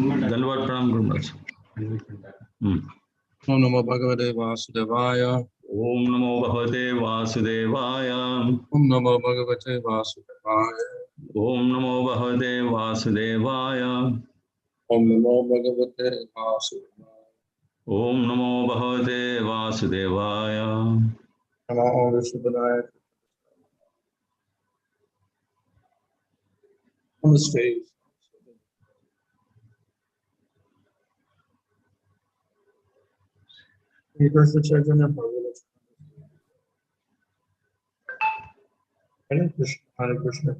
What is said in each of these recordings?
धन्यवाद प्रणाम Guru Maharaj. Om Namo Bhagavate Vasudevaya. ओम नमो भगवते वासुदेवाय। Om Namo Bhagavate Vasudevaya. ओम नमो भगवते वासुदेवाय। Om Namo Bhagavate Vasudevaya. ओम नमो भगवते वासुदेवाय। Namo Vishnupadaya. On the stage. Hare Krishna, Hare Krishna.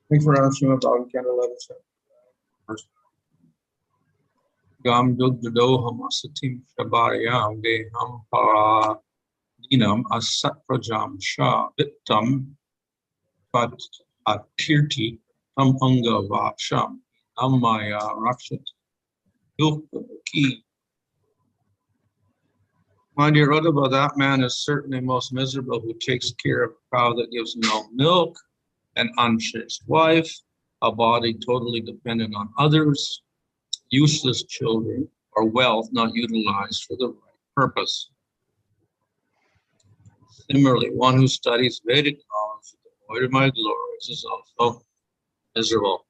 Thanks for answering my Bhagavatam 11. Gam dugdha-dohām asatīṁ bhāryāṁ dehaṁ parādhīnam asat-prajāṁ vittaṁ atīrthī-kṛtam aṅga vācaṁ mayā rakṣati duḥkha-duḥkhī. My dear Uddhava, that man is certainly most miserable who takes care of a cow that gives no milk, an unchaste wife, a body totally dependent on others, useless children, or wealth not utilized for the right purpose. Similarly, one who studies Vedic knowledge, devoid of my glories, is also miserable.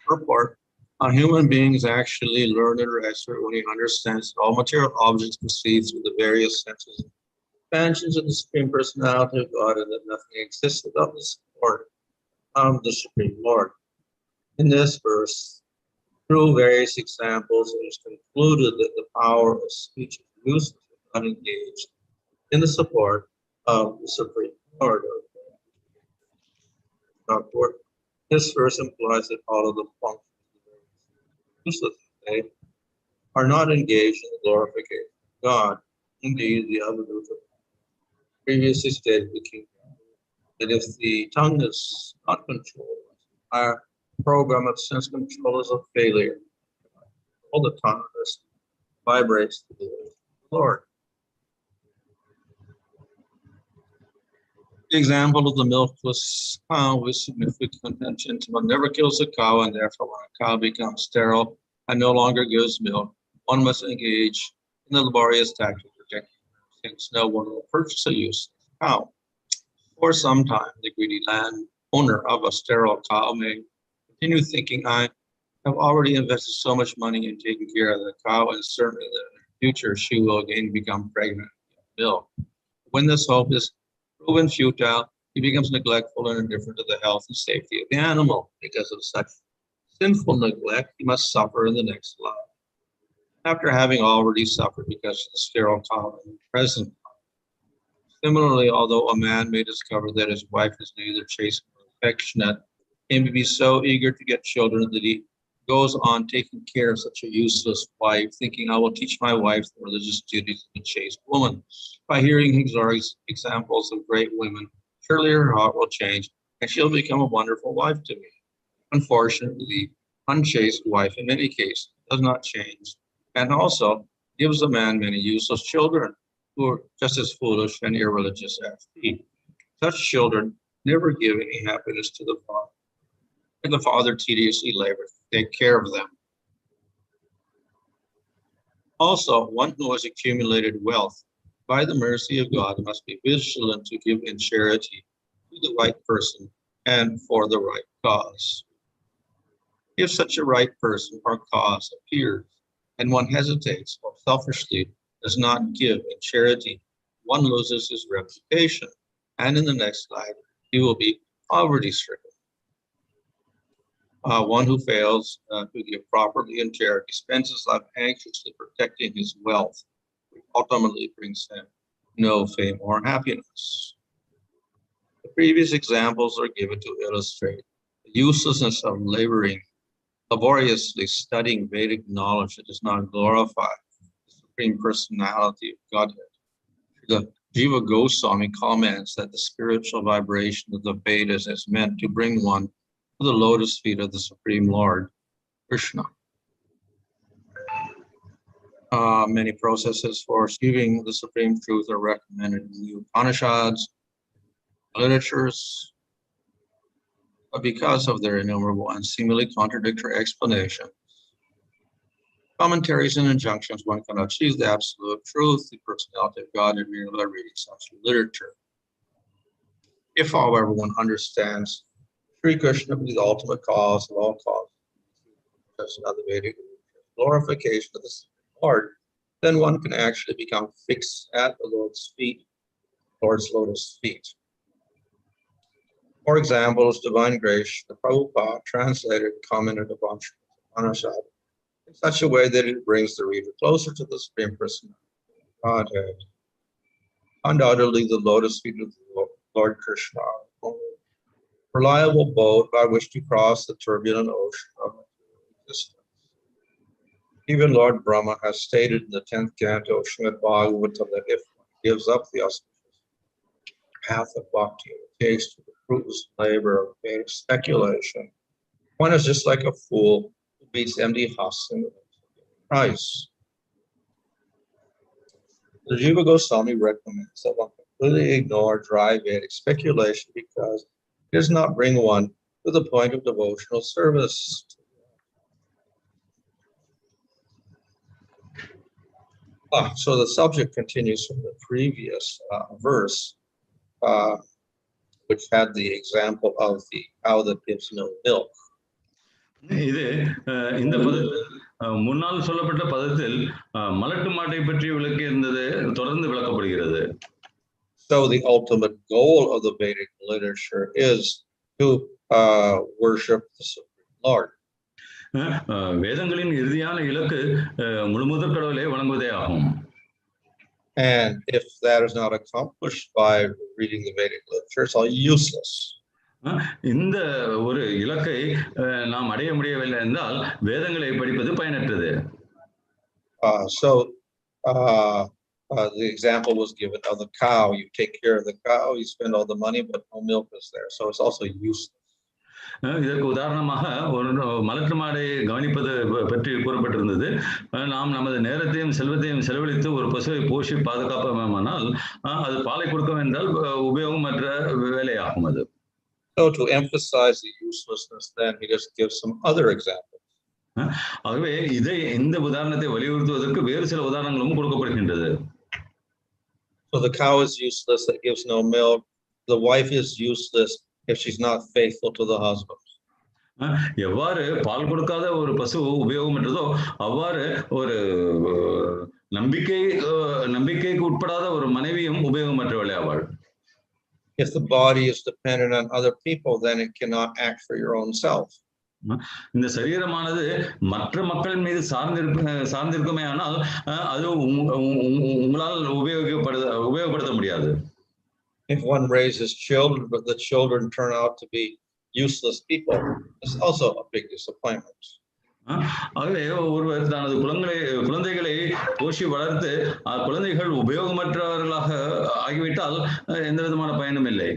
Purport. A human being is actually learned and rested when he understands that all material objects perceived through the various senses, expansions of the Supreme Personality of God, and that nothing exists without the support of the Supreme Lord. In this verse, through various examples, it is concluded that the power of speech is useless if not engaged in the support of the Supreme Lord. This verse implies that all of the functions useless they are not engaged in the glorification of God. Indeed, the avadhūta previously stated the King Yadu that if the tongue is not controlled, our program of sense control is a failure. All the tongue vibrates to the Lord. The example of the milkless cow with significant intention one never kills a cow, and therefore when a cow becomes sterile and no longer gives milk, one must engage in the laborious task of protecting her, since no one will purchase a useless cow. For some time, the greedy landowner of a sterile cow may continue thinking, I have already invested so much money in taking care of the cow, and certainly in the future she will again become pregnant with milk. When this hope is proven futile, he becomes neglectful and indifferent to the health and safety of the animal. Because of such sinful neglect, he must suffer in the next life, after having already suffered because of the sterile cow in the present life. Similarly, although a man may discover that his wife is neither chaste nor affectionate, he may be so eager to get children that he goes on taking care of such a useless wife, thinking, I will teach my wife the religious duties of a chaste woman. By hearing examples of great women, surely her heart will change, and she'll become a wonderful wife to me. Unfortunately, the unchaste wife, in many cases, does not change, and also gives a man many useless children who are just as foolish and irreligious as he. Such children never give any happiness to the father, and the father tediously labors to take care of them. Also, one who has accumulated wealth by the mercy of God must be vigilant to give in charity to the right person and for the right cause. If such a right person or cause appears, and one hesitates or selfishly does not give in charity, one loses his reputation, and in the next life he will be poverty-stricken. One who fails to give properly in charity spends his life anxiously protecting his wealth, which ultimately brings him no fame or happiness. The previous examples are given to illustrate the uselessness of laboriously studying Vedic knowledge that does not glorify the Supreme Personality of Godhead. The Jiva Goswami comments that the spiritual vibration of the Vedas is meant to bring one to the lotus feet of the Supreme Lord, Krishna. Many processes for achieving the supreme truth are recommended in the Upanishads, literatures, but because of their innumerable and seemingly contradictory explanations, commentaries and injunctions, one cannot achieve the absolute truth, the personality of God, merely by reading such literature. If, however, one understands Sri Krishna to be the ultimate cause of all causes, of the Vedic glorification of the Lord, then one can actually become fixed at the Lord's feet, Lord's lotus feet. For example, as Divine Grace, the Prabhupada translated and commented upon Upanishad in such a way that it brings the reader closer to the Supreme Personality of Godhead. Undoubtedly, the lotus feet of the Lord Krishna are a reliable boat by which to cross the turbulent ocean of existence. Even Lord Brahma has stated in the 10th canto of Srimad Bhagavatam that if one gives up the auspicious path of bhakti and takes to the fruitless labor of Vedic speculation, one is just like a fool who beats empty husks in the price. The Jiva Goswami recommends that one completely ignore dry Vedic speculation because it does not bring one to the point of devotional service. So the subject continues from the previous verse, which had the example of the cow that gives no milk. இது இந்த முன்னால் சொல்லப்பட்ட பதத்தில் மலட்டு மாட்டை பற்றி விளக்கி இருந்தது தொடர்ந்து விளக்கப்படுகிறது. So the ultimate goal of the Vedic literature is to worship the Supreme Lord. வேதங்களின் இறுதியான இலக்கு முழுமுதற் கடவுளை வணங்குவதே ஆகும். And if that is not accomplished by reading the Vedic literature, it's all useless. இந்த ஒரு இலக்கை நாம் அடைய முடியவில்லை என்றால் வேதங்களை படிப்பது பயனற்றது. The example was given of the cow. You take care of the cow, you spend all the money, but no milk is there. So it's also useless. இதற்கு உதாரணமாக ஒரு மலட்டு மாடை கவனிப்பது பற்றி கூறப்பட்டிருந்தது. நாம் நமது நேரத்தையும் செல்வத்தையும் செலவழித்து ஒரு பசுவை போஷி பாதுகாப்போமானால் அது பாலை கொடுக்கும் என்றால் உபயோகமற்ற வேலையாகும் அது. So to emphasize the uselessness, then he just gives some other examples. ஆகவே இந்த உதாரணத்தை வலியுறுத்துவதற்கு வேறு சில உதாரணங்களும் கொடுக்கப்படுகின்றது. So the cow is useless that gives no milk. The wife is useless if she's not faithful to the husband. எவ்வாறு பால் கொடுக்காத ஒரு பசு உபயோகமற்றதோ அவ்வாறு ஒரு நம்பிக்கைக்கு உட்படாத ஒரு மனைவியும் உபயோகமற்றவளே ஆவாள். If the body is dependent on other people, then it cannot act for your own self. இந்த சரீரமானது மற்ற மக்கள் மீது சார்ந்திருக்குமே ஆனால் அது உங்களால் உபயோகப்படுத்த முடியாது. If one raises children, but the children turn out to be useless people, it's also a big disappointment. ஆகவே ஒருவர் தனது குழந்தைகளை போஷி வளர்த்து குழந்தைகள் உபயோகமற்றவர்களாக ஆகிவிட்டால் எந்த விதமான பயனும் இல்லை.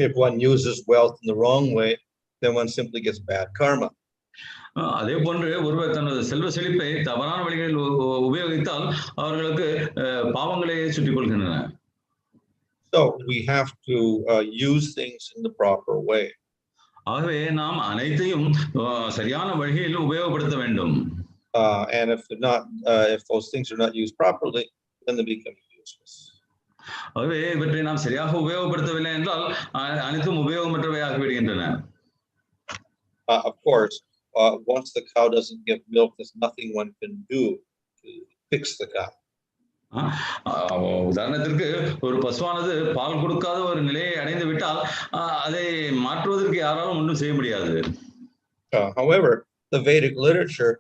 If one uses wealth in the wrong way, then one simply gets bad karma. அதே போன்று ஒருவர் தனது செல்வ செழிப்பை தவறான வழிகளில் உபயோகித்தால் அவர்களுக்கு பாவங்களே சுட்டிக் கொள்கின்றன. So we have to use things in the proper way. ஆகவே நாம் அனைத்தையும் சரியான வழியில் உபயோகப்படுத்த வேண்டும். And if those things are not used properly, then they become useless. ஆகவே இவற்றை நாம் சரியாக உபயோகப்படுத்தவில்லை என்றால் அனைத்தும் உபயோகமற்றவையாகி விடுகின்றன. Of course, once the cow doesn't give milk, there's nothing one can do to fix the cow. உதாரணத்திற்கு ஒரு பசுவானது பால் கொடுக்காத ஒரு நிலையை அடைந்து விட்டால் அதை மாற்றுவதற்கு யாராலும் ஒன்றும் செய்ய முடியாது. However, the Vedic literature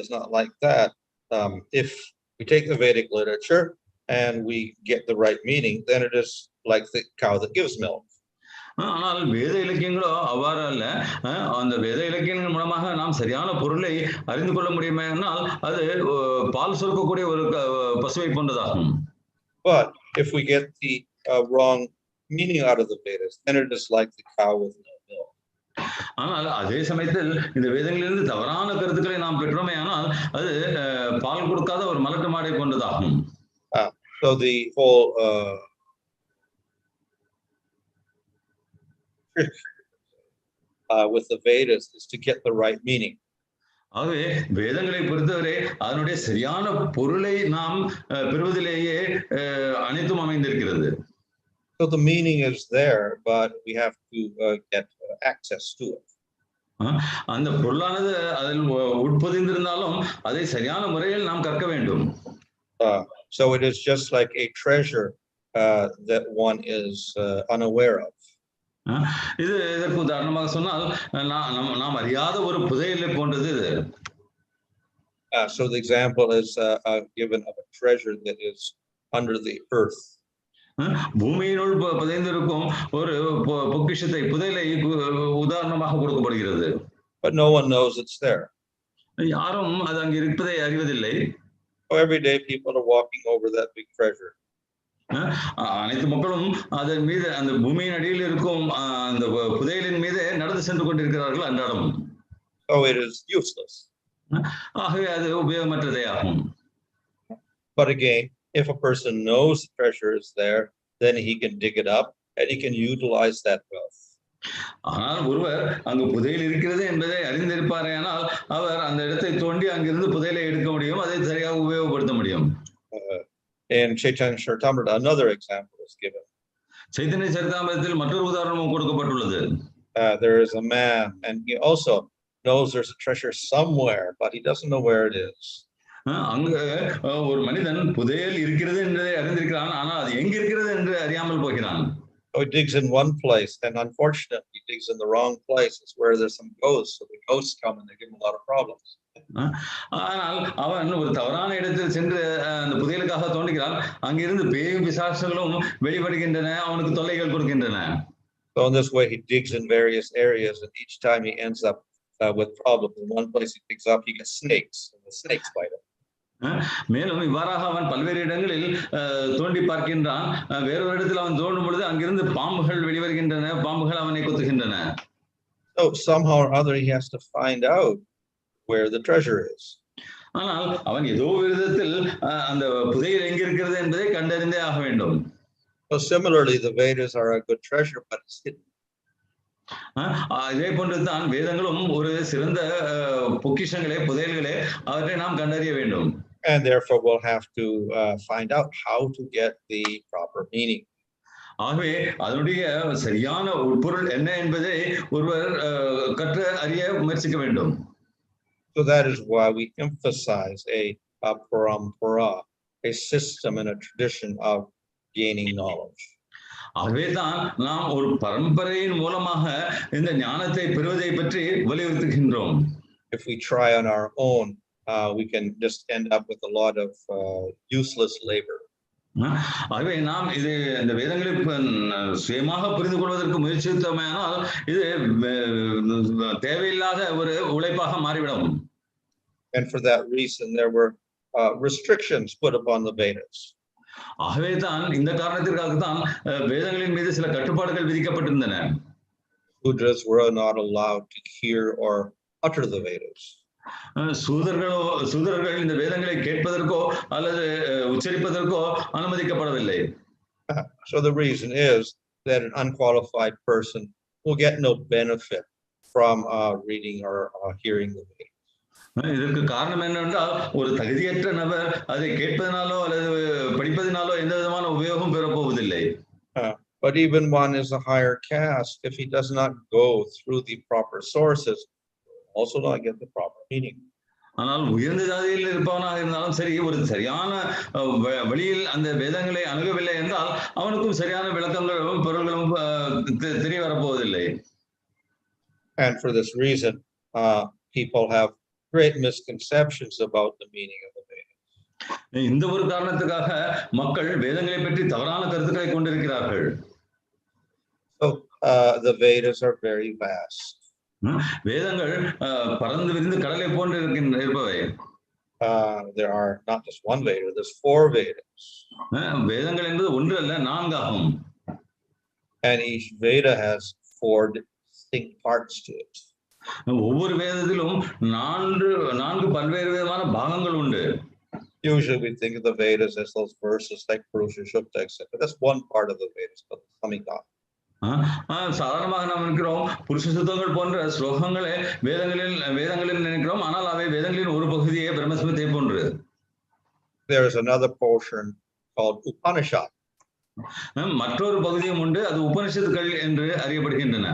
is not like that. If we take the Vedic literature and we get the right meaning, then it is like the cow that gives milk. ஆனால் வேத இலக்கியங்களோ அவ்வாறு அல்ல. அந்த வேத இலக்கியங்கள் மூலமாக நாம் சரியான பொருளை அறிந்து கொள்ள முடியுமானால் அது பால் சுரக்கக்கூடிய ஒரு பசுவை போன்றதாகும். But if we get the wrong meaning out of the Vedas, then it is like the cow with no milk. ஆனால் அதே சமயத்தில் இந்த வேதங்களிலிருந்து தவறான கருத்துக்களை நாம் பெற்றோமே ஆனால் அது பால் கொடுக்காத ஒரு மலட்டு மாடை கொண்டதாகும். So the whole trick with the Vedas is to get the right meaning. ஆகவே வேதங்களை பொறுத்தவரை அதனுடைய சரியான பொருளை நாம் பெறுவதிலேயே அனைத்தும் அமைந்திருக்கிறது. So the meaning is there, but we have to get access to it. அந்த பொருளானது அதில் உட்பொதிந்திருந்தாலும் அதை சரியான முறையில் நாம் கற்க வேண்டும். So it is just like a treasure that one is unaware of. இது இதற்கு உதாரணமாக சொன்னால் நாம் அறியாத ஒரு புதையலை போன்றது இது. So the example is given of a treasure that is under the earth. பூமியினுள் புதைந்திருக்கும் ஒரு பொக்கிஷத்தை புதையலை உதாரணமாக கொடுக்கப்படுகிறது. But no one knows it's there. யாரும் அது அங்கு இருப்பதை அறிவதில்லை. So every day people are walking over that big treasure. அனைத்து மக்களும் அதன் மீது அந்த பூமியின் அடியில் இருக்கும் அந்த புதையலின் மீது நடந்து சென்று கொண்டிருக்கிறார்கள் அன்றாடம். So it is useless. ஆகவே அது உபயோகமற்றதே ஆகும். But again, if a person knows the treasure is there, then he can dig it up and he can utilize that wealth. ஆனால் ஒருவர் அங்கு புதையல் இருக்கிறது என்பதை அறிந்திருப்பாரேயானால் அவர் அந்த இடத்தை தோண்டி அங்கிருந்து புதையலை எடுக்க முடியும், அதை சரியாக உபயோகப்படுத்த முடியும். In Chaitanya Charitamrita, another example is given. Chaitanya சரிதாமிரத்தில் மற்றொரு உதாரணமும் கொடுக்கப்பட்டுள்ளது. There is a man and he also knows there's a treasure somewhere, but he doesn't know where it is. அங்க ஒரு மனிதன் புதையல் இருக்கிறது என்பதை அறிந்திருக்கிறான், ஆனால் அது எங்க இருக்கிறது என்று அறியாமல் போகிறான். So he digs in one place, and unfortunately he digs in the wrong place. It's where there's some ghosts. So the ghosts come and they give him a lot of problems. ஆனால் அவன் ஒரு தவறான இடத்தில் சென்று அந்த புதையலுக்காக தோன்றுகிறான், அங்கிருந்து பேயும் பிசாசுகளும் வெளிப்படுகின்றன, அவனுக்கு தொல்லைகள் கொடுக்கின்றன. So in this way he digs in various areas, and each time he ends up with problems. In one place he digs up, he gets snakes, and the snakes bite him. மேலும் இவ்வாறாக அவன் பல்வேறு இடங்களில் தோண்டி பார்க்கின்றான். வேறொரு இடத்தில் அவன் தோண்டும் பொழுது அங்கிருந்து பாம்புகள் வெளிவருகின்றன, பாம்புகள் அவனை கொத்துகின்றன. So somehow or other he has to find out where the treasure is. ஆனால் அவன் ஏதோ ஒரு விதத்தில் அந்த புதையல் எங்க இருக்கிறது என்பதை கண்டறிந்தே ஆக வேண்டும். So similarly, the Vedas are a good treasure, but it's hidden. இதே போன்றுதான் வேதங்களும் ஒரு சிறந்த பொக்கிஷங்களே, புதையல்களே, அவற்றை நாம் கண்டறிய வேண்டும். And therefore we'll have to find out how to get the proper meaning. ஆகவே அதனுடைய சரியான உட்பொருள் என்ன என்பதை ஒருவர் கற்று அறிய முயற்சிக்க வேண்டும். So that is why we emphasize a parampara, a system and a tradition of gaining knowledge. ஆகவேதான் நாம் ஒரு பரம்பரையின் மூலமாக இந்த ஞானத்தை பெறுவதை பற்றி வலியுறுத்துகின்றோம். If we try on our own, we can just end up with a lot of useless labor. ஆகவே நாம் இது இந்த வேதங்களை சுயமாக புரிந்து கொள்வதற்கு முயற்சித்தோமானால் இது தேவையில்லாத ஒரு உழைப்பாக மாறிவிடும். And for that reason there were restrictions put upon the Vedas. ஆகவேதான் இந்த காரணத்திற்காகத்தான் வேதங்களின் மீது சில கட்டுப்பாடுகள் விதிக்கப்பட்டிருந்தன. Sudras were not allowed to hear or utter the Vedas. சூதரர்கள் இந்த வேதங்களை கேட்பதற்கோ அல்லது உச்சரிப்பதற்கோ அனுமதிக்கப்படவில்லை. So the reason is that an unqualified person will get no benefit from reading or hearing the Vedas. இதற்கு காரணம் என்னவென்றால் ஒரு தகுதியற்ற நபர் அதை கேட்பதனாலோ அல்லது படிப்பதனாலோ எந்த விதமான உபயோகம் பெறப்போவதில்லை. But even one is a higher caste, if he does not go through the proper sources, also not get the proper meaning. ஆனால் உயர்ந்த ஜாதியில் இருப்பவனாக இருந்தாலும் சரி, ஒரு சரியான வழியில் அந்த வேதங்களை அணுகவில்லை என்றால் அவனுக்கும் சரியான விளக்கங்களும் பொருள்களும் தெரிய வரப்போவதில்லை. And for this reason, people have great misconceptions about the meaning of the Vedas. இந்த ஒரு காரணத்துக்காக மக்கள் வேதங்களை பற்றி தவறான கருத்துக்களை கொண்டிருக்கிறார்கள். So the Vedas are very vast. வேதங்கள் பறந்து விரிந்து கடலை போன்று இருப்பவை. There are not just one Veda, there's 4 Vedas. வேதங்கள் என்பது ஒன்று அல்ல, 4 ஆகும். And each Veda has 4 distinct parts to it. ஒவ்வொரு வேதத்திலும் நான்கு பல்வேறு விதமான பாகங்கள் உண்டு. Usually we think of the Vedas as those verses like Purusha Sukta, etc. That's one part of the Vedas, called Samhita. சாதாரணமாக நாம் நினைக்கிறோம் புருஷ சுத்தங்கள் போன்ற ஸ்லோகங்களே வேதங்களில் நினைக்கிறோம், ஆனால் அவை வேதங்களின் ஒரு பகுதியே பிரம்மஸ்மிருதியை போன்று. There is another portion called Upanishad. மற்றொரு பகுதியும் உண்டு, அது உபனிஷத்துக்கள் என்று அறியப்படுகின்றன.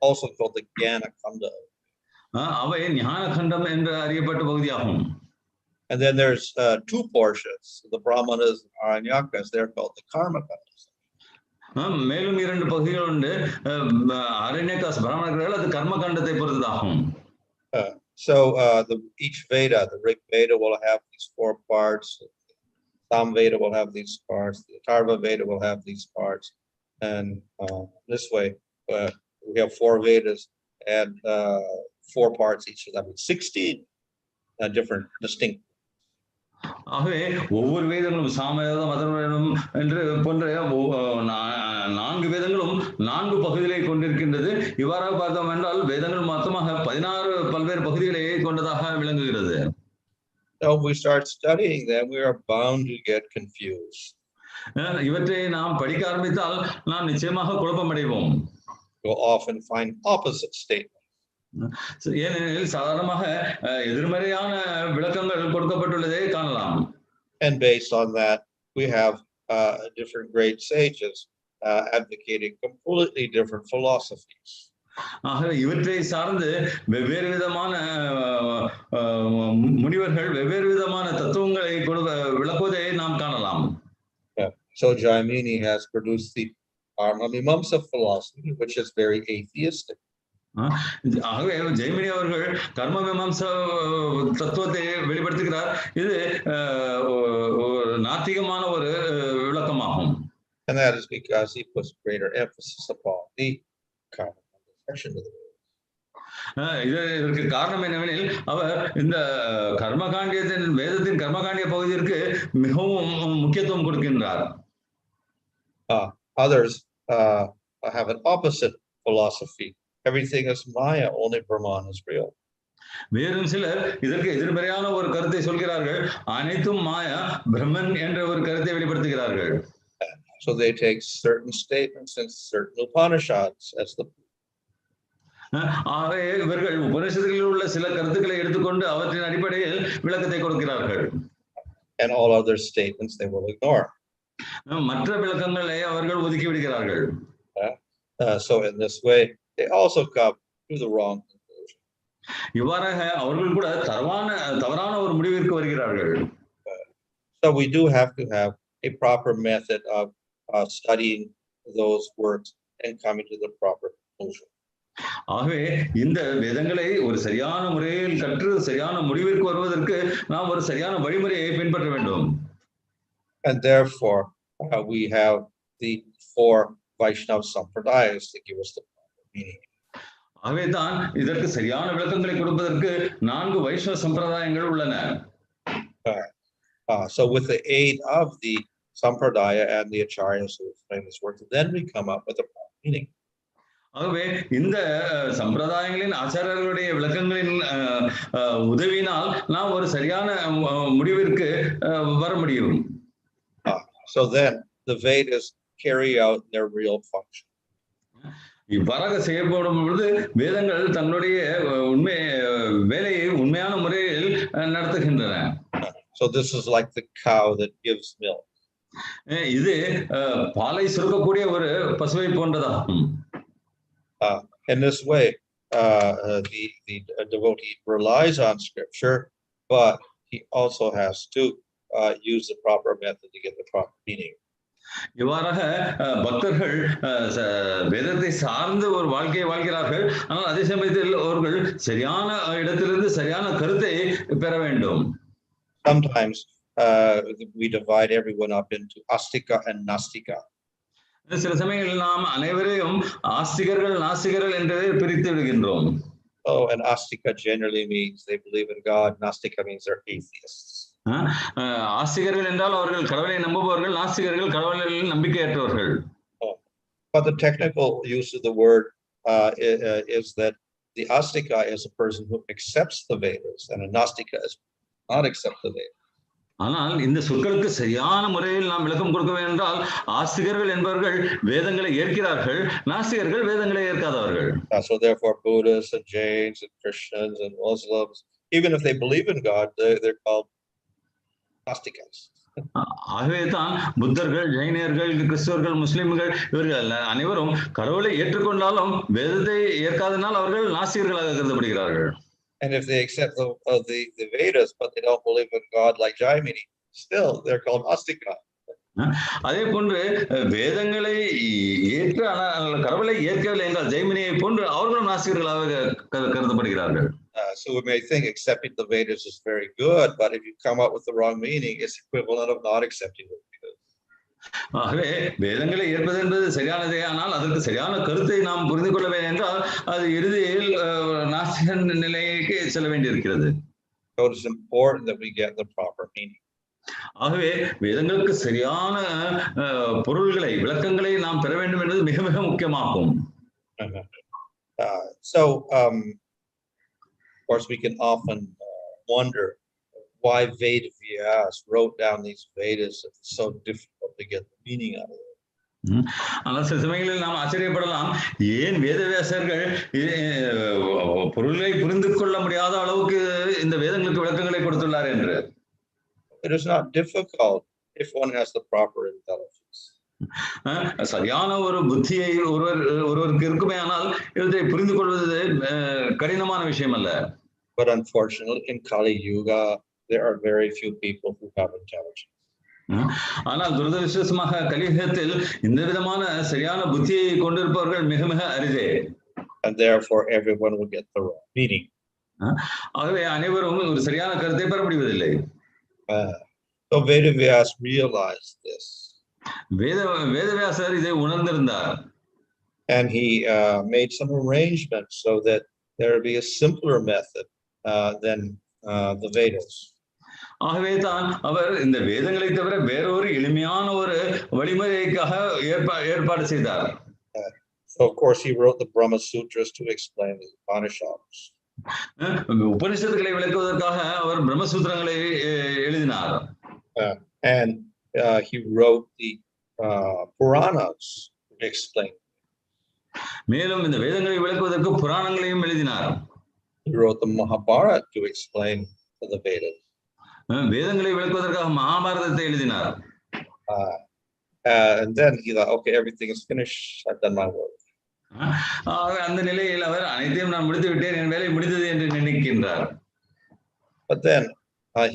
Also called the Jnana Khanda. அவை ஞான கண்டம் என்று அறியப்பட்ட பகுதியாகும். And then there's two portions, the brāhmaṇas and aranyakas, they're called the karma kandas. மேலும் இரண்டு பகுதிகள் உண்டு, அரண்யகாஸ் பிராமணர்கள், அது கர்ம கண்டத்தை பொறுத்ததாகும். So each Veda, the Rig Veda will have these four parts, Sam Veda will have these parts, the Atharva Veda will have these parts, and this way we have four Vedas and four parts each of them, 16 different distinct. ஆகவே ஒவ்வொரு வேதங்களும் சாமவேதம், அதர்வவேதம் என்று போன்ற 4 வேதங்களும் 4 பகுதிகளை கொண்டிருக்கின்றது. இவ்வாறாக பார்த்தோம் என்றால் வேதங்கள் மொத்தமாக 16 பல்வேறு பகுதிகளை கொண்டதாக விளங்குகிறது. So we start studying them, we are bound to get confused. இவற்றை நாம் படிக்க ஆரம்பித்தால் நாம் நிச்சயமாக குழப்பமடைவோம். We'll often find opposite statements. ஏனெனில் சாதாரணமாக எதிர்மறையான விளக்கங்கள் கொடுக்கப்பட்டுள்ளதை காணலாம். And based on that, we have different great sages advocating completely different philosophies. ஆகவே இவற்றை சார்ந்து வெவ்வேறு விதமான முனிவர்கள் வெவ்வேறு விதமான தத்துவங்களை விளக்குவதை நாம் காணலாம். So Jaimini has produced the Mimamsa philosophy, which is very atheistic. ஆகவே ஜெய்மினி அவர்கள் கர்ம மீமாம்சா தத்துவத்தை வெளிப்படுத்துகிறார். இது நாத்திகமான ஒரு விளக்கமாகும். And that is because he puts greater emphasis upon the karma section of the Vedas. இதற்கு காரணம் என்னவெனில் அவர் இந்த கர்மகாண்டியத்தின் வேதத்தின் கர்மகாண்டிய பகுதிக்கு மிகவும் முக்கியத்துவம் கொடுக்கின்றார். Others have an opposite philosophy. Everything is maya, only brāhmaṇa is real. வேறும் சிலர் இதற்கு எதிர்மறையான ஒரு கருத்தை சொல்கிறார்கள், அனைத்தும் மாயா, பிரம்மன் என்ற ஒரு கருத்தை வெளிப்படுத்துகிறார்கள். So they take certain statements and certain Upanishads as the ஆகவே இவர்கள் உபநிஷத்துகளில் உள்ள சில கருத்துக்களை எடுத்துக்கொண்டு அவற்றின் அடிப்படையில் விளக்கத்தை கொடுக்கிறார்கள். And all other statements they will ignore. மற்ற விளக்கங்களை அவர்கள் ஒதுக்கி விடுகிறார்கள். So in this way they also come to the wrong conclusion. இவ்வாறாக அவர்கள் கூட தவறான ஒரு முடிவிற்கு வருகிறார்கள். So we do have to have a proper method of studying those works and coming to the proper conclusion. ஆகவே இந்த வேதங்களை ஒரு சரியான முறையில் கற்று சரியான முடிவிற்கு வருவதற்கு நாம் ஒரு சரியான வழிமுறையை பின்பற்ற வேண்டும். And therefore we have the 4 Vaishnava Sampradayas to give us the proper meaning. ஆகவே தான் இதற்கு சரியான விளக்கங்களை கொடுப்பதற்கு 4 வைஷ்ணவ சம்பிரதாயங்கள் உள்ளன. So with the aid of the Sampradaya and the Acharyas who explain this work, then we come up with a proper meaning. ஆகவே இந்த சம்பிரதாயங்களின் ஆச்சாரியர்களுடைய விளக்கங்களின் உதவியினால் நாம் ஒரு சரியான முடிவிற்கு வர முடியும். So then the Vedas carry out their real function. இவ்வாறாக செய்யப்படும் பொழுது வேதங்கள் தங்களுடைய வேலையை உண்மையான முறையில் நடத்துகின்றன. So this is like the cow that gives milk. இது பாலை சுரக்கக்கூடிய ஒரு பசுவை போன்றதாகும். In this way, the devotee relies on scripture, but he also has to use the proper method to get the proper meaning. இவ்வாறாக பக்தர்கள் வேதத்தை சார்ந்து ஒரு வாழ்க்கையை வாழ்கிறார்கள், ஆனால் அதே சமயத்தில் அவர்கள் சரியான இடத்திலிருந்து சரியான கருத்தை பெற வேண்டும். Sometimes we divide everyone up into astika and nastika. சில சமயங்களில் நாம் அனைவரையும் ஆஸ்திகர்கள் நாஸ்திகர்கள் என்றே பிரித்து விடுகின்றோம். Oh, and astika generally means they believe in God. Nastika means they're atheists. ஆஸ்திகர்கள் என்றால் அவர்கள் கடவுளை நம்புபவர்கள், நாஸ்திகர்கள் கடவுளில் நம்பிக்கையற்றவர்கள். But the technical use of the word is that the astika is a person who accepts the Vedas, and a nastika is not accept the Vedas. ஆனால் இந்த சொற்களுக்கு சரியான முறையில் நாம் விளக்கம் கொடுக்க வேண்டும் என்றால் ஆஸ்திகர்கள் என்பவர்கள் வேதங்களை ஏற்கிறார்கள், நாஸ்திகர்கள் வேதங்களை ஏற்காதவர்கள். So therefore Buddhists and Jains and Christians and Muslims, even if they believe in God, they're called astikas. ஆகவே தான் புத்தர்கள், ஜைனியர்கள், கிறிஸ்தவர்கள், முஸ்லிம்கள் இவர்கள் அனைவரும் கடவுளை ஏற்றுக்கொண்டாலும் வேதத்தை ஏற்காதனால் அவர்கள் நாஸ்திகர்களாக கருதப்படுகிறார்கள். And if they accept the Vedas, but they don't believe in God like Jaimini, still they're called astika. அதே போன்று வேதங்களை ஏற்று கடவுளை ஏற்கவில்லை என்றால் ஜெய்மினியை போன்று அவர்களும் நாஸ்திகர்களாக கருதப்படுகிறார்கள். So we may think accepting the Vedas is very good, but if you come up with the wrong meaning, it's equivalent of not accepting the Vedas. ஆகவே வேதங்களை ஏற்பது என்பது சரியானதே, ஆனால் அதற்கு சரியான கருத்தை நாம் புரிந்து கொள்ள வேண்டும் என்றால் அது இறுதியில் நாஸ்திக நிலைக்கு செல்ல வேண்டியிருக்கிறது. So it is important that we get the proper meaning. ஆகவே வேதங்களுக்கு சரியான பொருள்களை, விளக்கங்களை நாம் பெற வேண்டும் என்பது மிக மிக முக்கியமாகும். So of course we can often wonder why Veda Vyas wrote down these Vedas. It's so difficult to get the meaning out of it. ஆனால் சில சமயங்களில் நாம் ஆச்சரியப்படலாம், ஏன் வேதவியாசர்கள் பொருளை புரிந்து கொள்ள முடியாத அளவுக்கு இந்த வேதங்களுக்கு விளக்கங்களை கொடுத்துள்ளார் என்று. It is not difficult if one has the proper intelligence. சரியான ஒரு புத்தியை ஒருவருக்கு இருக்குமே ஆனால் இவற்றை புரிந்து கொள்வது கடினமான விஷயம் அல்ல. But unfortunately in Kali Yuga there are very few people who have intelligence. ஆனால் துரதிருஷ்டவசமாக கலியுகத்தில் இந்த விதமான சரியான புத்தியை கொண்டிருப்பவர்கள் மிக மிக அரிதே. And therefore everyone will get the wrong meaning. ஆகவே அனைவரும் ஒரு சரியான கருத்தை பெற முடிவதில்லை. So Vedavyas realized this. வேதவியாசர் இதை உணர்ந்திருந்தார். And he made some arrangements so that there would be a simpler method than the Vedas. ஆகவே தான் அவர் இந்த வேதங்களை தவிர வேறொரு எளிமையான ஒரு வழிமுறைக்காக ஏற்பாடு செய்தார். So of course he wrote the Brahma Sutras to explain the Upanishads. உபனிஷத்துக்களை விளக்குவதற்காக அவர் பிரம்மசூத்திரங்களை எழுதினார். And he wrote the Puranas to explain. மேலும் இந்த வேதங்களை விளக்குவதற்கு புராணங்களையும் எழுதினார். He wrote the Mahabharata to explain the Vedas. வேதங்களை விளக்குவதற்காக மகாபாரதத்தை எழுதினார். And then he thought, okay, everything is finished. I've done my work. அந்த நிலையில் அவர் அனைத்தையும் நான் முடித்து விட்டேன், என் வேலை முடிந்தது என்று நினைக்கின்றார். But then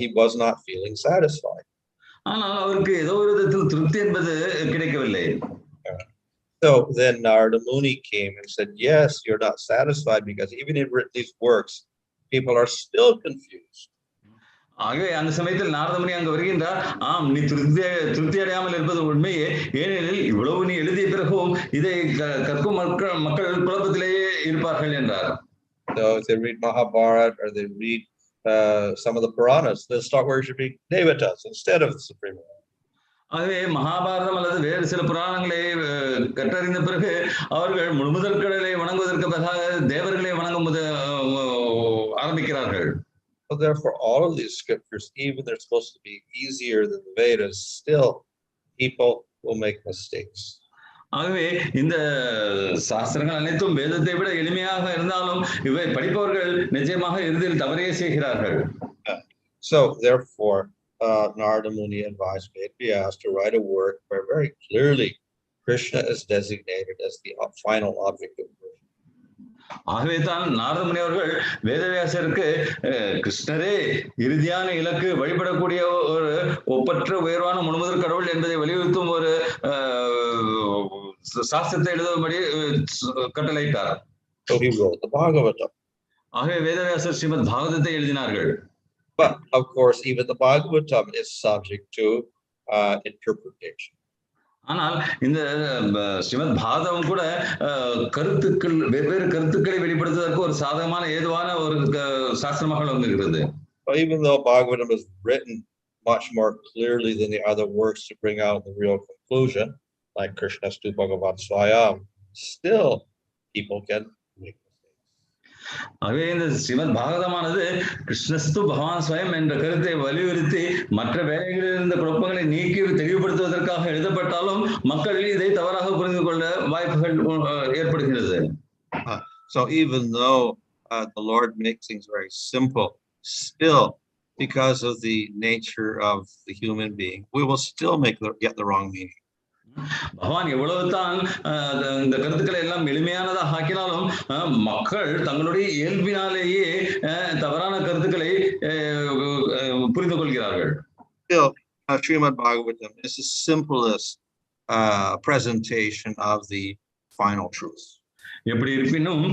he was not feeling satisfied. ஆனால் அவருக்கு ஏதோ ஒரு விதத்தில் திருப்தி என்பது கிடைக்கவில்லை. So then Narada Muni came and said, yes, you're not satisfied because even if you've written these works, people are still confused. ஆகவே அந்த சமயத்தில் நாரதமுனி அங்கு வருகின்றார். ஆம், நீ திருப்தி அடையாமல் இருப்பது உண்மையே, ஏனெனில் இவ்வளவு நீ எழுதிய பிறகும் இதை கற்கும் மக்கள் குழப்பத்திலேயே இருப்பார்கள் என்றார். So if they read Mahabharata or they read some of the Puranas, they'll start worshiping devatas instead of the Supreme Lord. ஆகவே மகாபாரதம் அல்லது வேறு சில புராணங்களை கற்றறிந்த பிறகு அவர்கள் முழுமுதற் கடலை வணங்குவதற்கு பதிலாக தேவர்களை வணங்கும் ஆரம்பிக்கிறார்கள். So therefore, all of these scriptures, even they're supposed to be easier than the Vedas, still people will make mistakes. ஆகவே இந்த சாஸ்திரங்கள் அனைத்தும் வேதத்தை விட எளிமையாக இருந்தாலும் இவை படிப்பவர்கள் நிச்சயமாக இறுதியில் தவறே செய்கிறார்கள். So therefore, Narada Muni advised Vedas to write a work where very clearly Krishna is designated as the final object of worship. ஆகவே தான் நாரத முனி அவர்கள் வேதவியாசருக்கு கிருஷ்ணரே இறுதியான இலக்கு, வழிபடக்கூடிய ஒரு ஒப்பற்ற உயர்வான முழுமுதற் கடவுள் என்பதை வலியுறுத்தும் ஒரு சாஸ்திரத்தை எழுதும்படி கட்டளையிட்டார். So he wrote the Bhagavatam. ஆகவே வேதவியாசர் ஸ்ரீமத் பாகவதத்தை எழுதினார்கள். But of course, even the Bhagavatam is subject to interpretation. ஆனால் இந்த ஸ்ரீமத் பாகவதம் கூட கருத்துக்கள், வெவ்வேறு கருத்துக்களை வெளிப்படுத்துவதற்கு ஒரு சாதகமான ஏதுவான ஒரு சாஸ்திரமாக விளங்குகிறது. Even though Bhagavatam is written much more clearly than the other works to bring out the real conclusion, like Krishna's Bhagavat Swayam, still people can make mistakes. ஆகவே இந்த ஸ்ரீமத் பாகவதமானது கிருஷ்ணஸ்து பகவான் ஸ்வயம் என்ற கருத்தை வலியுறுத்தி மற்ற வேலைகளில் இருந்த குழப்பங்களை நீக்கி தெளிவுபடுத்துவதற்காக எழுதப்பட்டாலும் மக்கள் இதை தவறாக புரிந்து கொள்ள வாய்ப்புகள் ஏற்படுகிறது. So even though the Lord makes things very simple, still because of the nature of the human being, we will still get the wrong meaning. பகவான் எவ்வளவுதான் இந்த கருத்துக்களை எல்லாம் எளிமையானதாக ஆக்கினாலும் மக்கள் தங்களுடைய இயல்பினாலேயே தவறான கருத்துக்களை புரிந்து கொள்கிறார்கள். Still, Srimad Bhagavatam is the simplest presentation of the final truth. எப்படி இருப்பினும்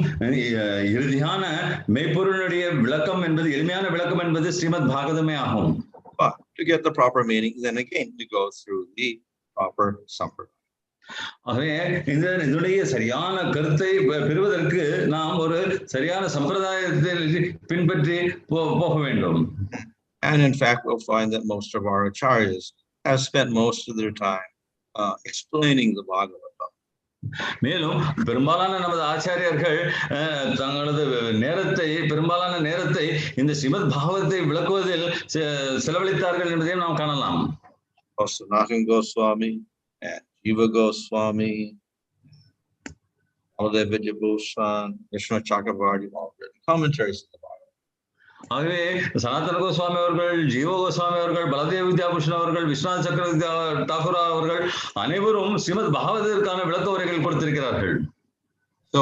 இறுதியான மெய்ப்பொருளுடைய விளக்கம் என்பது எளிமையான விளக்கம் என்பது ஸ்ரீமத் பாகவதமே ஆகும். But to get the proper meaning, then again we go through the proper sampradaya. ஆகவே இதனுடைய சரியான கருத்தை பெறுவதற்கு நாம் ஒரு சரியான சம்பிரதாயத்தை பின்பற்றி போக வேண்டும். And in fact, we'll find that most of our acharyas have spent most of their time explaining the Bhagavatam. மேலும் பெரும்பாலான நமது ஆச்சாரியர்கள் தங்களது பெரும்பாலான நேரத்தை இந்த ஸ்ரீமத் பாகவதத்தை விளக்குவதில் செலவழித்தார்கள் என்பதையும் நாம் காணலாம். Sanatana Goswami and Jiva Goswami, Baladev Vidyabhushan, Vishnu Chakravartī, all written commentaries of the Bhagavatam. ஆகவே சனாதன கோஸ்வாமி அவர்கள், ஜீவ கோஸ்வாமி அவர்கள், பலதேவ வித்யாபூஷன் அவர்கள், விஸ்வநாத் சக்கரவர்த்தி டாகுரா அவர்கள் அனைவரும் ஸ்ரீமத் பாகவதத்திற்கான விளக்க உரைகள் கொடுத்திருக்கிறார்கள். So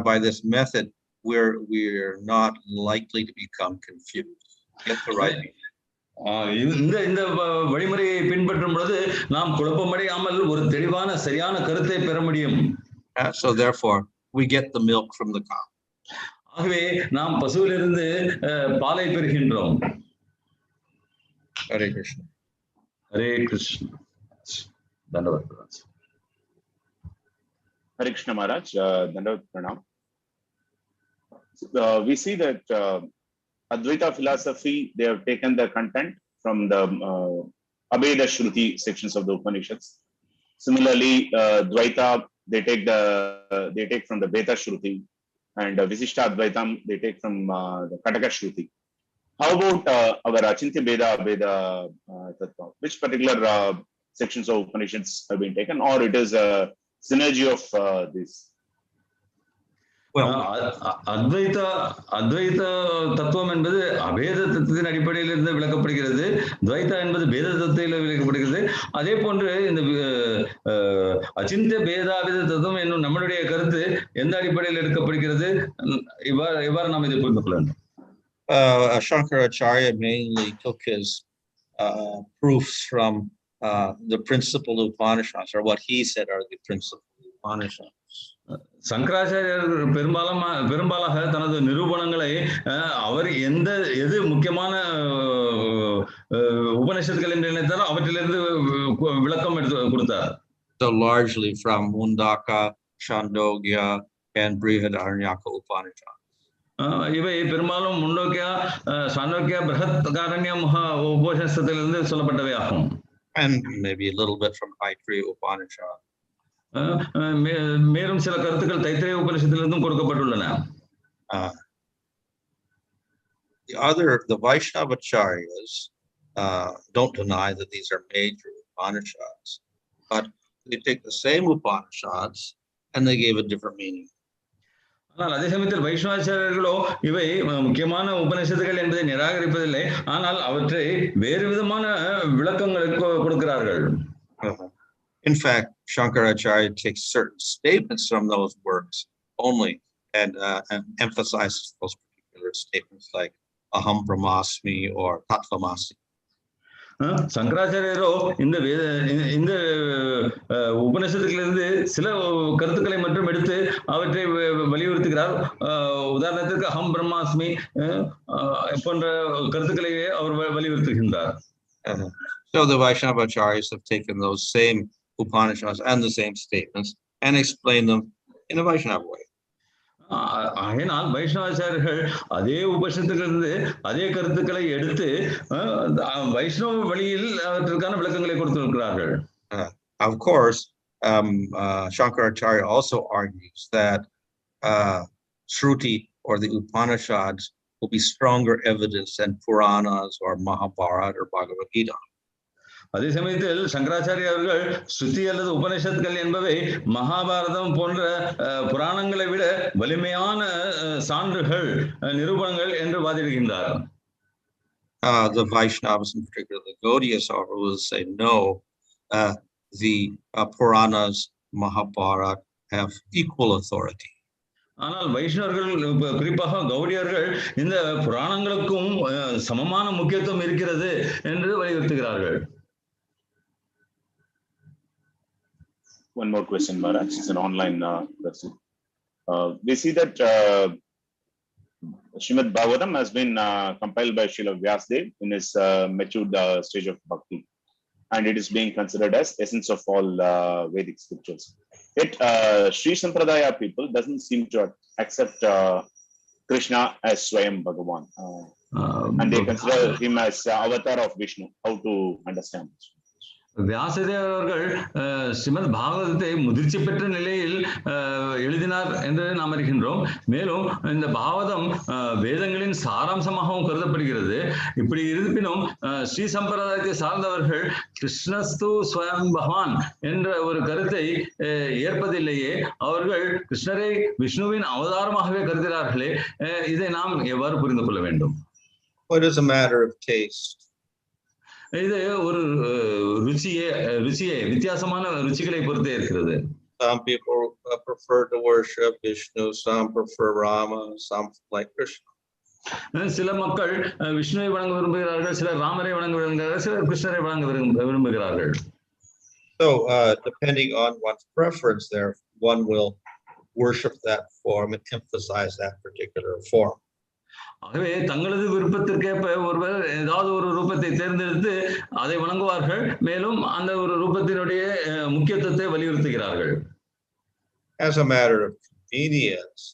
by this method, we're not likely to become confused. Get the right meaning. இந்த வழிமுறையை பின்பற்றும் பொழுது நாம் குழப்பமடையாமல் ஒரு தெளிவான சரியான கருத்தை பெற முடியும். So therefore, we get the milk from the cow. ஆகவே நாம் பசுவிலிருந்து பாலை பெறுகின்றோம். Hare Krishna. Hare Krishna. Dandavad. Hare Krishna Maharaj, Dandavad Pranam. We see that Advaita philosophy, they have taken the content from the Abheda Shruti sections of the Upanishads. Similarly, Dvaita, they take from the Beta Shruti, and Visishta Advaitam, they take from the Kataka Shruti. How about our Achintya Veda Tattva? Which particular sections of Upanishads have been taken, or it is a synergy of this? அத்வைத தத்துவம் என்பது அபேத தத்துவத்தின் அடிப்படையில் இருந்து விளக்கப்படுகிறது. துவைதா என்பது பேத தத்துவத்தில் விளக்கப்படுகிறது. அதே போன்று இந்த அச்சிந்திய பேதாவித தத்துவம் என்னும் நம்மளுடைய கருத்து எந்த அடிப்படையில் எடுக்கப்படுகிறது, இவ்வாறு நாம் இதை புரிந்து கொள்ள வேண்டும். Shankaracharya mainly took his proofs from the principal Upanishads, or what he said are the principal Upanishads. சங்கராச்சாரியர் பெரும்பாலாக தனது நிரூபணங்களை அவர் எது முக்கியமான உபநிஷத்துக்கள் என்று நினைத்தாரோ அவற்றிலிருந்து விளக்கம் எடுத்து கொடுத்தார். So largely from Mundaka, Chandogya, and Brihadaranyaka Upanishads. இவை பெரும்பாலும் முண்டோக்கியா, சாண்டோக்கியா, பிரஹத்காரண்யம் உபநிஷத்திலிருந்து சொல்லப்பட்டவை ஆகும். And maybe a little bit from Maitreya Upanishad. மேலும் சில கருத்துக்கள் தைத்திரேய உபநிஷத்திலிருந்தும் கொடுக்கப்பட்டுள்ளன. The Vaishnavacharyas don't deny that these are major Upanishads, but they take the same Upanishads and they gave a different meaning. ஆனால் அதே சமயத்தில் வைஷ்ணவாச்சாரியர்களோ இவை முக்கியமான உபநிஷத்துகள் என்பதை நிராகரிப்பதில்லை, ஆனால் அவற்றை வேறு விதமான விளக்கங்களுக்கு கொடுக்கிறார்கள். In fact, Shankaracharya takes certain statements from those works only and emphasizes those particular statements like aham brahmasmi or tattvamasi. சங்கராச்சாரியரோ இந்த உபநிஷத்துக்களிலிருந்து சில கருத்துக்களை மட்டும் எடுத்து அவற்றை வலியுறுத்துகிறார். உதாரணத்திற்கு அகம் பிரம்மாஸ்மி போன்ற கருத்துக்களையே அவர் வலியுறுத்துகின்றார். So the Vaishnavacharyas have taken those same Upanishads and the same statements and explained them in a Vaishnava way. ஆகையினால் வைஷ்ணவாச்சாரியர்கள் அதே உபநிஷத்திலிருந்து அதே கருத்துக்களை எடுத்து வைஷ்ணவ வழியில் அவற்றுக்கான விளக்கங்களை கொடுத்திருக்கிறார்கள். Of course, Shankaracharya also argues that Shruti or the Upanishads will be stronger evidence than Puranas or Mahabharata or Bhagavad Gita. அதே சமயத்தில் சங்கராச்சாரிய அவர்கள் ஸ்ருதி அல்லது உபனிஷத்துக்கள் என்பவை மகாபாரதம் போன்ற புராணங்களை விட வலிமையான சான்றுகள் நிரூபணங்கள் என்று வாதிடுகின்றார். The Vaishnavas, in particular the Gaudiyas, will say no. The Puranas, Mahabharata have equal authority. ஆனால் வைஷ்ணவர்கள் குறிப்பாக கௌடியர்கள் இந்த புராணங்களுக்கும் சமமான முக்கியத்துவம் இருக்கிறது என்று வலியுறுத்துகிறார்கள். One more question, Maharaj. It's an online question. We see that Srimad Bhagavatam has been compiled by Śrīla Viśvanātha in his matured stage of bhakti, and it is being considered as essence of all Vedic scriptures. Yet Sri Sampradaya people doesn't seem to accept Krishna as Swayam Bhagavan, and they consider him as avatar of Vishnu. How to understand this? வியாசதேவர் அவர்கள் ஸ்ரீமத் பாகவதத்தை முதிர்ச்சி பெற்ற நிலையில் எழுதினார் என்று நாம் அறிகின்றோம். மேலும் இந்த பாகவதம் வேதங்களின் சாராம்சமாகவும் கருதப்படுகிறது. இப்படி இருப்பினும் ஸ்ரீ சம்பிரதாயத்தை சார்ந்தவர்கள் கிருஷ்ணஸ்து ஸ்வயம் பகவான் என்ற ஒரு கருத்தை ஏற்பதில்லையே. அவர்கள் கிருஷ்ணரை விஷ்ணுவின் அவதாரமாகவே கருதுகிறார்களே. இதை நாம் எவ்வாறு புரிந்து கொள்ள வேண்டும்? It is a matter of taste. இது ஒரு ருச்சியே வித்தியாசமான ருச்சிகளை பொறுத்தே இருக்கிறது. Some people prefer to worship Vishnu, some prefer Rama, some like Krishna. சில மக்கள் விஷ்ணுவை வணங்க விரும்புகிறார்கள், சிலர் ராமரை வணங்க விரும்புகிறார்கள், சிலர் கிருஷ்ணரை வணங்க விரும்புகிறார்கள். So depending on one's preference there, one will worship that form and emphasize that particular form. ஆகவே தங்களது விருப்பத்திற்கேற்ப ஒருவர் ஏதாவது ஒரு ரூபத்தை தேர்ந்தெடுத்து அதை வணங்குவார்கள். மேலும் அந்த ஒரு ரூபத்தினுடைய முக்கியத்துவத்தை வலியுறுத்துகிறார்கள். As a matter of convenience,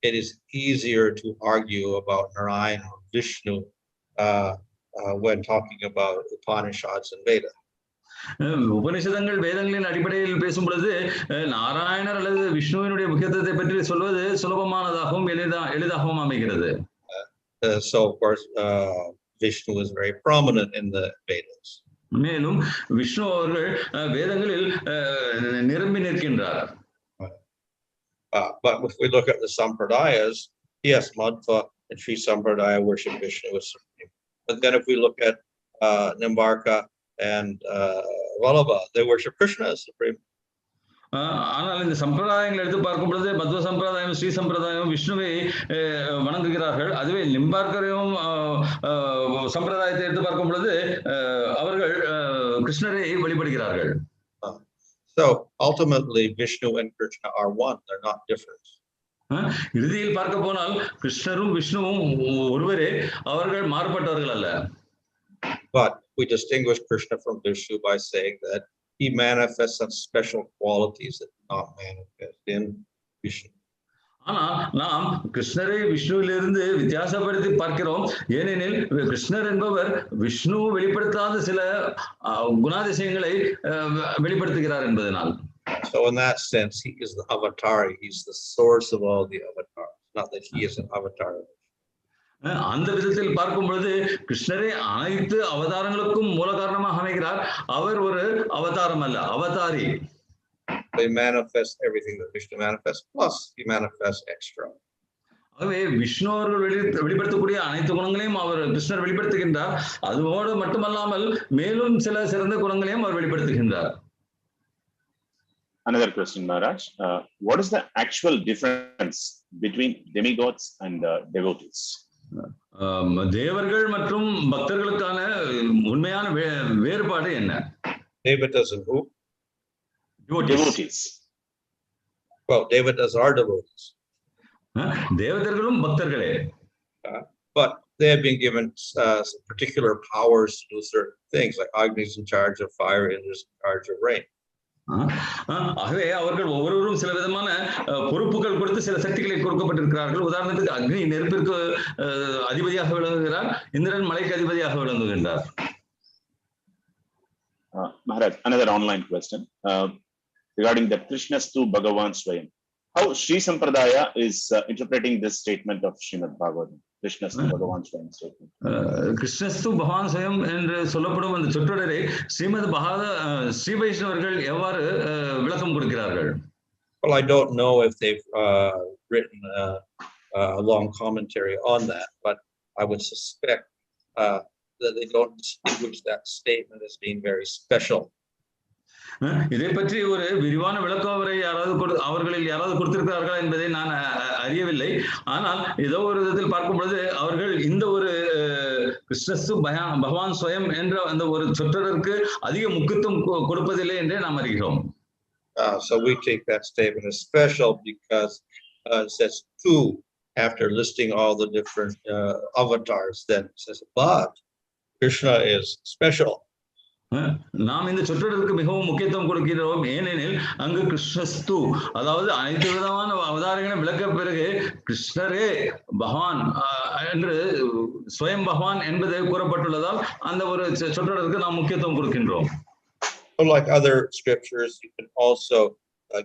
it is easier to argue about Narayana or Vishnu when talking about Upanishads and Veda. உபனிஷதங்கள் வேதங்களின் அடிப்படையில் பேசும் பொழுது நாராயணர் அல்லது விஷ்ணுவினுடைய முக்கியத்துவத்தை பற்றி சொல்வது சுலபமானதாகவும் எளிதாகவும் அமைகிறது. So of course Vishnu is very prominent in the Vedas. மேலும் விஷ்ணு அவர்கள் வேதங்களில் நிரம்பி நிற்கின்றார். But if we look at the Sampradayas, yes, Madhva and Sri Sampradaya worship Vishnu as supreme. But then if we look at Nimbarka and Vallabha, they worship Krishna as supreme. ஆனால் இந்த சம்பிரதாயங்கள் எடுத்து பார்க்கும் பொழுது மத்வ சம்பிரதாயம், ஸ்ரீ சம்பிரதாயம் விஷ்ணுவை வணங்குகிறார்கள். அதுவே நிம்பார்க்கரையும் சம்பிரதாயத்தை எடுத்து பார்க்கும் பொழுது அவர்கள் கிருஷ்ணரை வழிபடுகிறார்கள். So ultimately Vishnu and Krishna are one, they're not different. இறுதியில் பார்க்க போனால் கிருஷ்ணரும் விஷ்ணுவும் ஒருவரே, அவர்கள் மாறுபட்டவர்கள் அல்ல. But we distinguish Krishna from Vishnu by saying that he manifests some special qualities that do not manifest in Vishnu. ஆனால் நாம் கிருஷ்ணரை விஷ்ணுவிலிருந்து வித்தியாசப்படுத்தி பார்க்கிறோம். ஏனெனில் கிருஷ்ணர் என்பவர் விஷ்ணு வெளிப்படுத்தாத சில குணாதிசயங்களை வெளிப்படுத்துகிறார் என்பதனால். So in that sense, he is the avatar. He's the source of all the avatars. Not that he is an avatar. அந்த விதத்தில் பார்க்கும் பொழுது கிருஷ்ணரே அனைத்து அவதாரங்களுக்கும் மூல காரணமாக அமைகிறார். அவர் ஒரு அவதாரம் அல்ல, அவதாரி. They manifest everything that Vishnu manifests, plus he manifests extra. ஆகவே விஷ்ணு அவர்கள் வெளிப்படுத்தக்கூடிய அனைத்து குணங்களையும் அவர் கிருஷ்ணர் வெளிப்படுத்துகின்றார். அதோடு மட்டுமல்லாமல் மேலும் சில சிறந்த குணங்களையும் அவர் வெளிப்படுத்துகின்றார். Another question, Maharaj. What is the actual difference between demigods and devotees? தேவர்கள் மற்றும் பக்தர்களுக்கான உண்மையான வேறுபாடு என்ன? Devatas and who? Devotees. Well, devatas are devotees. தேவதர்களும் பக்தர்களே. But they have been given particular powers to do certain things, like Agni is in charge of fire, Indra is in charge of rain. ஆகவே அவர்கள் ஒவ்வொருவரும் சில விதமான பொறுப்புகள் கொடுத்து சில சக்திகளை கொடுக்கப்பட்டிருக்கிறார்கள். உதாரணத்துக்கு அக்னி நெருப்பிற்கு அதிபதியாக விளங்குகிறார், இந்திரன் மலைக்கு அதிபதியாக விளங்குகின்றார். Maharaj, another online question regarding the Krishnastu Bhagavan Swayam. how Sri Sampradaya is interpreting this statement of Srimad Bhagavatam, Krishna's Bhagavan Swayam statement. கிருஷ்ணஸ்து பகவான் ஸ்வயம் என்று சொல்லப்படும் அந்த சொற்றொடரை ஸ்ரீமத் ஸ்ரீ வைஷ்ணவர்கள் எவ்வாறு விளக்கம் கொடுக்கிறார்கள்? Well, I don't know if they've written a long commentary on that, but I would suspect that they don't distinguish that statement as being very special. இதை பற்றி ஒரு விரிவான விளக்கம் அவர்களில் யாராவது கொடுத்திருக்கிறார்களா என்பதை நான் அறியவில்லை. ஆனால் ஏதோ ஒரு விதத்தில் பார்க்கும் பொழுது அவர்கள் இந்த ஒரு கிருஷ்ணஸ்து பகவான் ஸ்வயம் என்ற அந்த ஒரு சொற்றொடருக்கு அதிக முக்கியத்துவம் கொடுப்பதில்லை என்றே நாம் அறிகிறோம். So we take that statement as special because it says two after listing all the different avatars. Then it says, but Krishna is special. நாம் இந்த சொற்றொடருக்கு மிகவும் முக்கியத்துவம் கொடுக்கிறோம். ஏனெனில் அங்கு கிருஷ்ணஸ்து, அதாவது அனைத்து விதமான அவதாரங்களை விளக்க பிறகு கிருஷ்ணரே பகவான் என்று ஸ்வயம் பகவான் என்பது கூறப்பட்டுள்ளதால் அந்த ஒரு சொற்றொடருக்கு நாம் முக்கியத்துவம் கொடுக்கின்றோம். Like other scriptures, you can also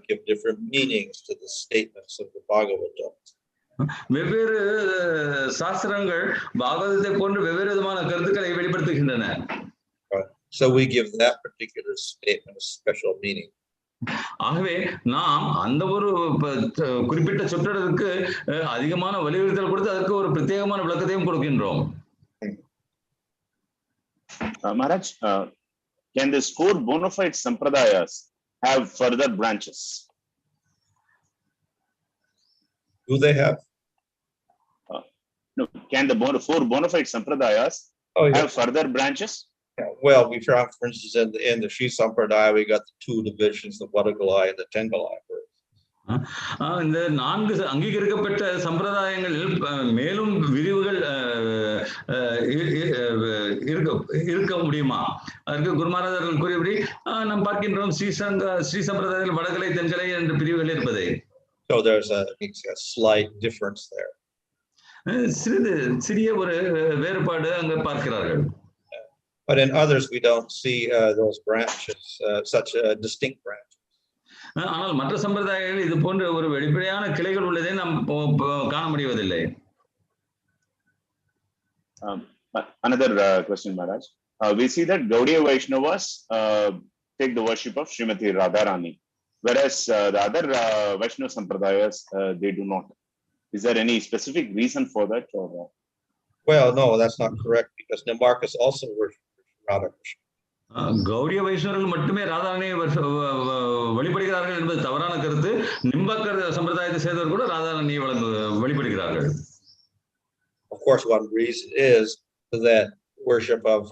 give different meanings to the statements of the Bhagavatam. வெவ்வேறு சாஸ்திரங்கள் பாகவதத்தை போன்று வெவ்வேறு விதமான கருத்துக்களை வெளிப்படுத்துகின்றன. So we give that particular statement a special meaning. ஆகவே நாம் அந்த ஒரு குறிப்பிட்ட சொற்றொடருக்கு அதிகமான வலியுறுத்தல் கொடுத்து அதற்கு ஒரு பிரத்யேகமான விளக்கத்தையும் கொடுக்கின்றோம். Maharaj, can these four bona fide sampradayas have further branches? Do they have? No. Can the four bona fide sampradayas have further branches? Yeah. Well, we found, for instance, in the Sri Sampradaya, we got the two divisions, the Vadagalai and the Tengalai. இந்த நான்கு அங்கீகரிக்கப்பட்ட சம்பிரதாயங்களில் மேலும் விரிவுகள் இருக்க முடியுமா? அதற்கு குருமாராஜர்கள் கூறியபடி நாம் பார்க்கின்றோம் ஸ்ரீ சம்பிரதாயத்தில் வடகலை தென்கலை என்ற பிரிவுகள் இருப்பதை. So there's a slight difference there. சிறிய ஒரு வேறுபாடு அங்கு பார்க்கிறார்கள். But in others, we don't see those branches, such distinct branches. ஆனால் மற்ற சம்பிரதாயங்கள் இது போன்ற ஒரு வெளிப்படையான கிளைகள் உள்ளதை நாம் காண முடிவதில்லை. Another question, Maharaj. We see that Gaudiya Vaishnavas take the worship of Srimati Radharani, whereas the other Vaishnava Sampradayas, they do not. Is there any specific reason for that? Or? Well, no, that's not correct, because Nimbarkas also worships Radha Krishna. Gaudiya வைஷ்ணவர்கள் மட்டுமே ராதாராணியை வழிபடுகிறார்கள் என்பது தவறான கருத்து. நிம்பாக்கர் சம்பிரதாயத்தை சேர்ந்தவர் கூட ராதாராணியை வழிபடுகிறார்கள். Of course, one reason is that worship of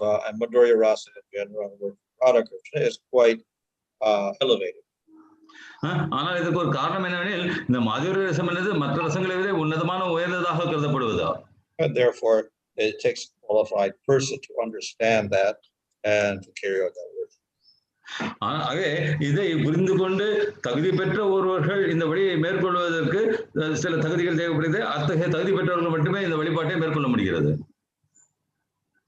Madhurya Rasa in general, Radha Krishna, is quite elevated. ஆனால் இதற்கு ஒரு காரணம் என்னவெனில் இந்த மாதுரிய ரசம் என்பது மற்ற ரசங்களை விட உன்னதமான உயர்ந்ததாக கருதப்படுவதா. And therefore, it takes a qualified person to understand that and to carry out that worship. ஆகவே இதை புரிந்து கொண்டு தகுதி பெற்ற ஒருவர்கள் இந்த வழியை மேற்கொள்வதற்கு சில தகுதிகள் தேவைப்படுகிறது. அத்தகைய தகுதி பெற்றவர்கள் மட்டுமே இந்த வழிபாட்டை மேற்கொள்ள முடிகிறது.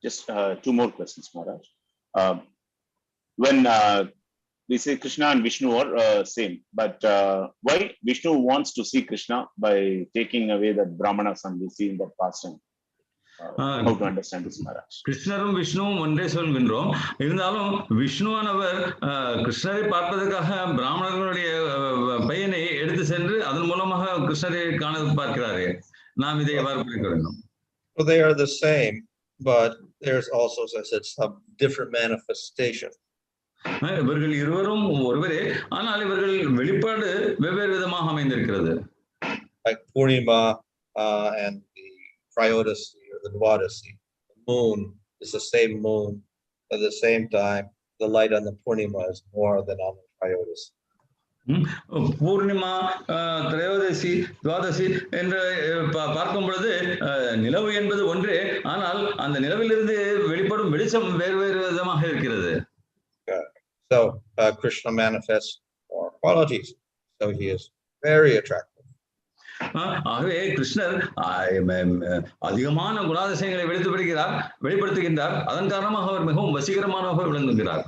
Just two more questions, Maharaj. When we say Krishna and Vishnu are same, but why Vishnu wants to see Krishna by taking away that Brahmana son we see in that pastime? How to understand this, Maharaj? கிருஷ்ணரும் விஷ்ணுவும் ஒன்றே சொல்கின்றோம். இருந்தாலும் விஷ்ணுவானவர் கிருஷ்ணரை பார்ப்பதற்காக பிராமணர்களுடைய பையனை எடுத்து சென்று அதன் மூலமாக கிருஷ்ணரை காண பார்க்கிறாரே. நாம் இதை எவ்வாறு புரிந்து வேண்டும்? So they are the same, but there's also, as I said, some different manifestation. இவர்கள் இருவரும் ஒருவரே, ஆனால் இவர்கள் வெளிப்பாடு வெவ்வேறு விதமாக அமைந்திருக்கிறது. Like Purnima and the Trayodasi or the Dwadasi, the moon is the same moon. At the same time, the light on the Purnima is more than on the Trayodasi. Purnima, திரையோதசி, துவாதசி என்று பார்க்கும் பொழுது நிலவு என்பது ஒன்றே, ஆனால் அந்த நிலவிலிருந்து வெளிப்படும் வெளிச்சம் வேறு வேறு விதமாக இருக்கிறது. So Krishna manifests more qualities. So he is very attractive. ஆகவே கிருஷ்ணர் அதிகமான குணாதிசயங்களை வெளிப்படுத்துகின்றார். அதன் காரணமாக அவர் மிகவும் வசீகரமானவர் விளங்குகிறார்.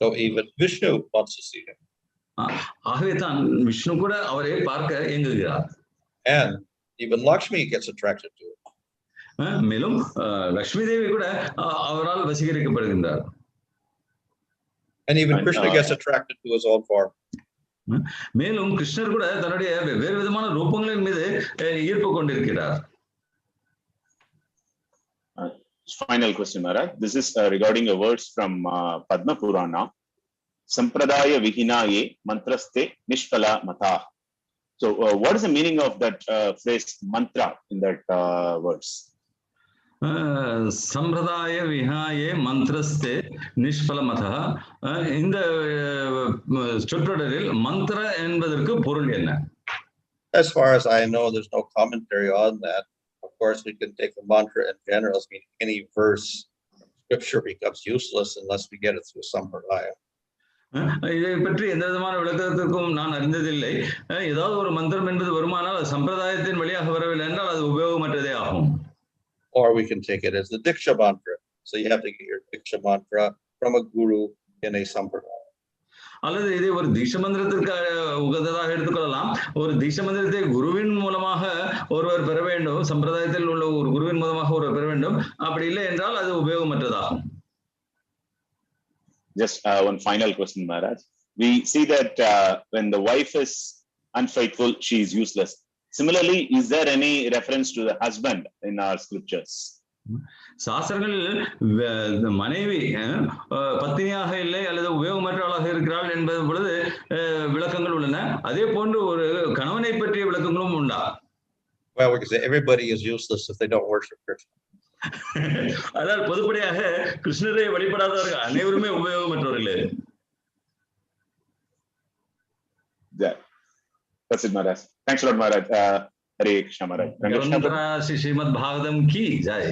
So even Vishnu wants to see him. ஆகவே தான் விஷ்ணு கூட அவரை பார்க்க ஏங்குகிறார். And even Lakshmi gets attracted to it. மேலும் லட்சுமி தேவி கூட அவரால் வசீகரிக்கப்படுகின்றார். And even Krishna gets attracted to his own form. மேலும் கிருஷ்ணர் கூட தன்னுடைய வேறு விதமான ரூபங்களின் மீது ஈர்ப்பு கொண்டிருக்கிறார். Final question, Maharaj. This is regarding a verse from Padma Purana. Sampradaya vihinaye mantraste nishpala mata. So what is the meaning of that phrase mantra in that verse? சம்பிரதாய விஹாயே மந்திரஸ்தே நிஷ்பலமதா. இந்த சொற்றொடரில் மந்திர என்பதற்கு பொருள் என்ன? As far as I know, there's no commentary on that. Of course, we can take the mantra in general. I mean, any verse from scripture becomes useless unless we get it through sampradaya. இதை பற்றி எந்த விதமான விளக்கத்திற்கும் நான் அறிந்ததில்லை. ஏதாவது ஒரு மந்திரம் என்பது வருமானால் சம்பிரதாயத்தின் வழியாக வரவில்லை என்றால் அது உபயோகமற்றதே ஆகும். Or we can take it as the diksha mantra. So you have to get your diksha mantra from a guru in a sampradaya. அல்லது இதை ஒரு தீட்ச மந்திரத்திற்கு உகந்ததாக எடுத்துக்கொள்ளலாம். ஒரு தீட்ச மந்திரத்தை குருவின் மூலமாக ஒருவர் பெற வேண்டும், சம்பிரதாயத்தில் உள்ள ஒரு குருவின் மூலமாக ஒருவர் பெற வேண்டும். அப்படி இல்லை என்றால் அது உபயோகமற்றதாகும். Just one final question, Maharaj. We see that when the wife is unfaithful, she is useless. Similarly, is there any reference to the husband in our scriptures? சாஸ்திரங்களில் மனைவி பத்தினியாக இல்லை அல்லது உபயோகமற்றவளாக இருக்கிறாள் என்பது பொழுது விளக்கங்கள் உள்ளன. அதே போன்று ஒரு கணவனை பற்றிய விளக்கங்களும் உண்டா? Well, we can say everybody is useless if they don't worship Krishna. அதாவது பொதுப்படியாக கிருஷ்ணரை வழிபடாதவர்கள் அனைவருமே உபயோகமற்றவர்களே. That's it, Maharaj. Thanks a lot, Maharaj. Hare Krishna, Maharaj. Shri Shrimad Bhagavatam की जय.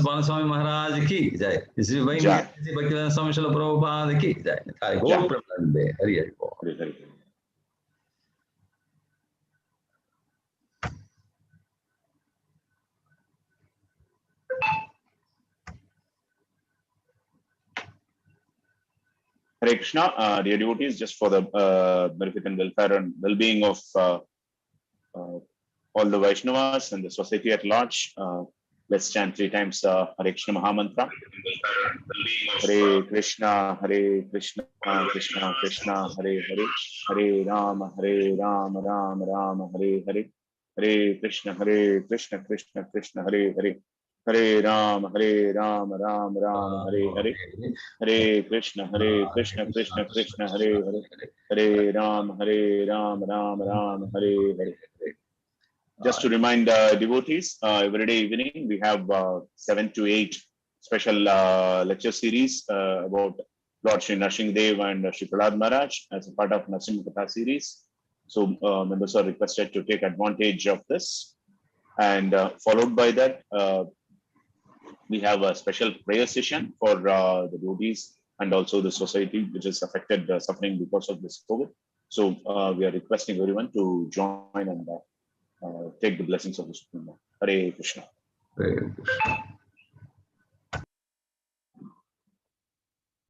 Bhanu Swami Maharaj की जय. Shri Bhaktivedanta Swami Śrīla Prabhupada की जय. Gopur Premanande. Hare Hare. Hare Hare. Hare Krishna, dear devotees, just for the benefit and welfare and well-being of all the Vaishnavas and the society at large, let's chant 3 times Hare Krishna Mahamantra. Hare Krishna, Krishna Krishna, Hare Hare, Hare Rama, Rama Rama, Hare Hare, Hare Krishna, Krishna Krishna, Hare Hare, Hare Rama, Rama Rama, Hare Hare, Hare Krishna, Krishna Krishna, Hare Hare, Hare Rama, Rama Hare Hare. Just to remind devotees, every day evening we have 7 to 8 special lecture series about Lord Sri Nrsimhadev and Sri Prahlad Maharaj as a part of Nrsimha series. So members are requested to take advantage of this. And followed by that, we have a special prayer session for the devotees and also the society which is affected, suffering because of this COVID. So we are requesting everyone to join and take the blessings of the Supreme. Hare Krishna. Hare Krishna.